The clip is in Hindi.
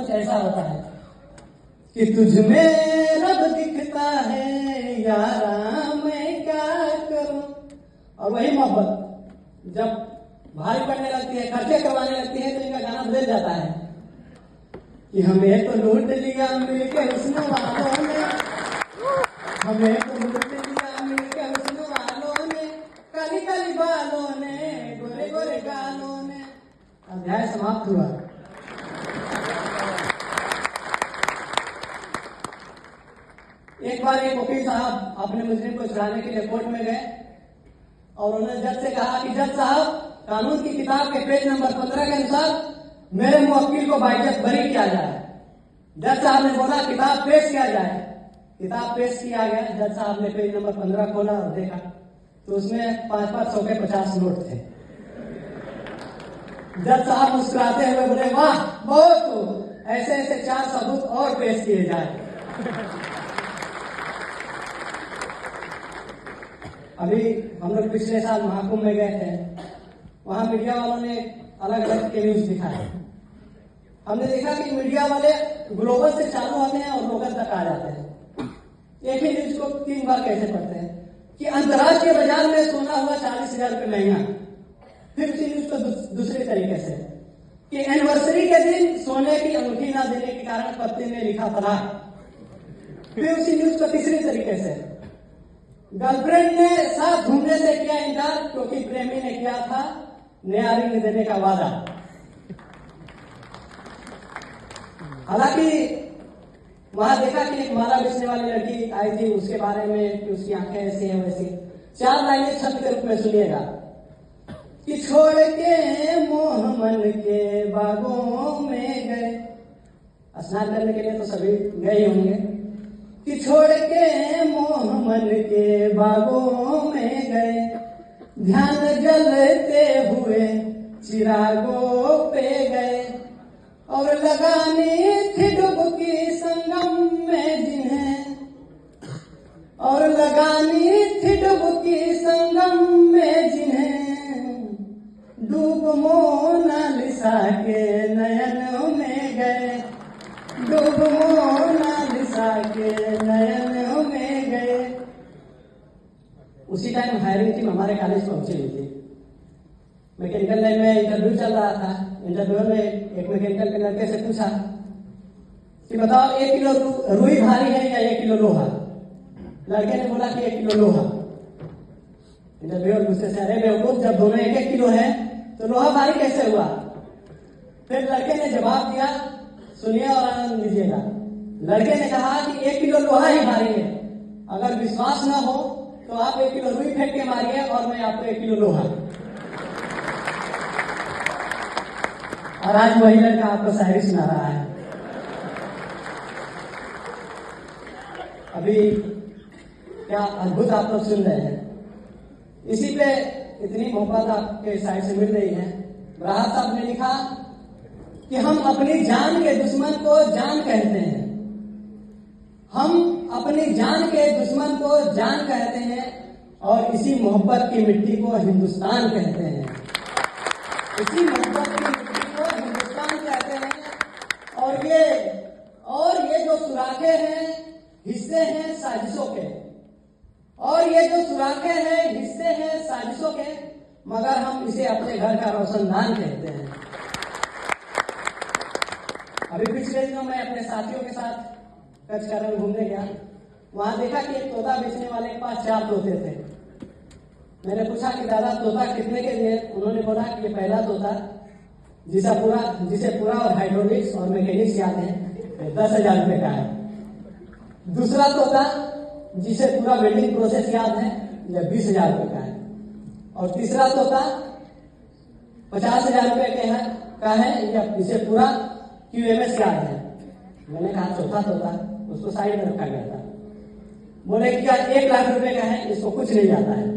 कुछ ऐसा होता है कि तुझ में रब दिखता है यारा, मैं क्या करूं। और वही मोहब्बत जब भारी पड़ने लगती है, खर्चे करवाने लगती है, तो इनका गाना बदल जाता है कि हमें तो लूट लिया मिलके हुस्न वालों ने, हमें तो लूट लिया मिलके हुस्न वालों ने, काली काली बालों ने, गोरे गोरे गालों ने। अध्याय समाप्त हुआ। एक बार एक वकील साहब अपने मुजरिम को छुड़ाने के लिए कोर्ट में गए और उन्होंने जज से कहा कि जज साहब, कानून की किताब के पेज नंबर 15 के अनुसार मेरे मुवक्किल को बाइज्जत बरी किया जाए। जज साहब ने बोला किताब पेश किया जाए। किताब पेश किया गया। जज साहब ने पेज नंबर 15 खोला और देखा तो उसमें 500 के 50 नोट थे। जज साहब मुस्कुराते हुए बोले, वाह बहुत हो, ऐसे ऐसे 4 सबूत और पेश किए जाए। अभी हम लोग पिछले साल महाकुंभ में गए थे। वहां मीडिया वालों ने अलग अलग के न्यूज दिखाए। हमने देखा कि मीडिया वाले ग्लोबल से चालू होते हैं और लोकल तक आ जाते हैं। एक ही न्यूज को 3 बार कैसे पढ़ते हैं कि अंतर्राष्ट्रीय बाजार में सोना हुआ 40,000 रुपये महंगा। फिर उसी न्यूज को दूसरे तरीके से कि एनिवर्सरी के दिन सोने की अंगूठी ना देने के कारण पत्नी ने लिखा फलाह। फिर उसी न्यूज को तीसरे तरीके से गर्लफ्रेंड ने साथ घूमने से किया इनकार क्योंकि प्रेमी ने किया था नया रिंग देने का वादा। हालांकि वहां देखा कि एक माला बेचने वाली लड़की आई थी, उसके बारे में कि उसकी आंखें ऐसी हैं वैसी। 4 लाइनें छंद के रूप में सुनिएगा कि छोड़ के मोह मन के बागों में गए। स्नान करने के लिए तो सभी गए ही होंगे कि छोड़ के मोह मन के बागों में गए, ध्यान जलते हुए चिरागों पे गए और लगानी थी डुबकी संगम में जिन्हें, और लगानी थी डुबकी संगम में जिन्हें, डूब मोनालिसा के नयन में गए, डूब मोनालिसा के नयन में गए। उसी टाइम हायरिंग टीम हमारे कॉलेज पहुंची हुई थी। मैकेनिकल लाइन में इंटरव्यू चल रहा था। इंटरव्यू में एक मैकेनिकल के लड़के से पूछा कि बताओ 1 किलो रुई भारी है या 1 किलो लोहा। लड़के ने बोला कि 1 किलो लोहा। इंटरव्यूअर गुस्से से, अरे बेवकूफ, जब दोनों 1-1 किलो है तो लोहा भारी कैसे हुआ। फिर लड़के ने जवाब दिया, सुनिए और आनंद लीजिएगा। लड़के ने कहा कि 1 किलो लोहा ही भारी है। अगर विश्वास न हो तो आप 1 किलो रुई फेंक के मारिए और मैं आपको 1 किलो लोहा। और आज वही लड़का आपको शायरी सुना रहा है। अभी क्या अद्भुत आप लोग सुन रहे हैं। इसी पे इतनी मोहब्बत आपके साइड से मिल रही है। राहत साहब ने लिखा कि हम अपनी जान के दुश्मन को जान कहते हैं, हम अपनी जान के दुश्मन को जान कहते हैं और इसी मोहब्बत की मिट्टी को हिंदुस्तान कहते हैं। इसी मोहब्बत की मिट्टी को हिंदुस्तान कहते हैं। और ये जो सुराखे हैं हिस्से हैं साजिशों के, और ये जो सुराखे हैं हिस्से हैं साजिशों के, मगर हम इसे अपने घर का रोशनदान कहते हैं। अभी पिछले दिनों मैं अपने साथियों के साथ कचकरण घूमने गया। वहां देखा कि एक तोता बेचने वाले के पास 4 तोते थे। मैंने पूछा कि दादा तोता कितने के लिए। उन्होंने बोला कि ये पहला तोता जिसे पूरा और हाइड्रोलिक्स और मैकेनिक्स याद है 10,000 रुपए का है। दूसरा तोता जिसे पूरा वेल्डिंग प्रोसेस याद है यह 20,000 रुपए का है। और तीसरा तोता 50,000 रुपए का है या इसे पूरा QMS याद है। मैंने कहा चौथा तोता, उसको साइड में रखा गया था। बोले कि क्या 1 लाख रुपए का है, इसको कुछ नहीं आता है।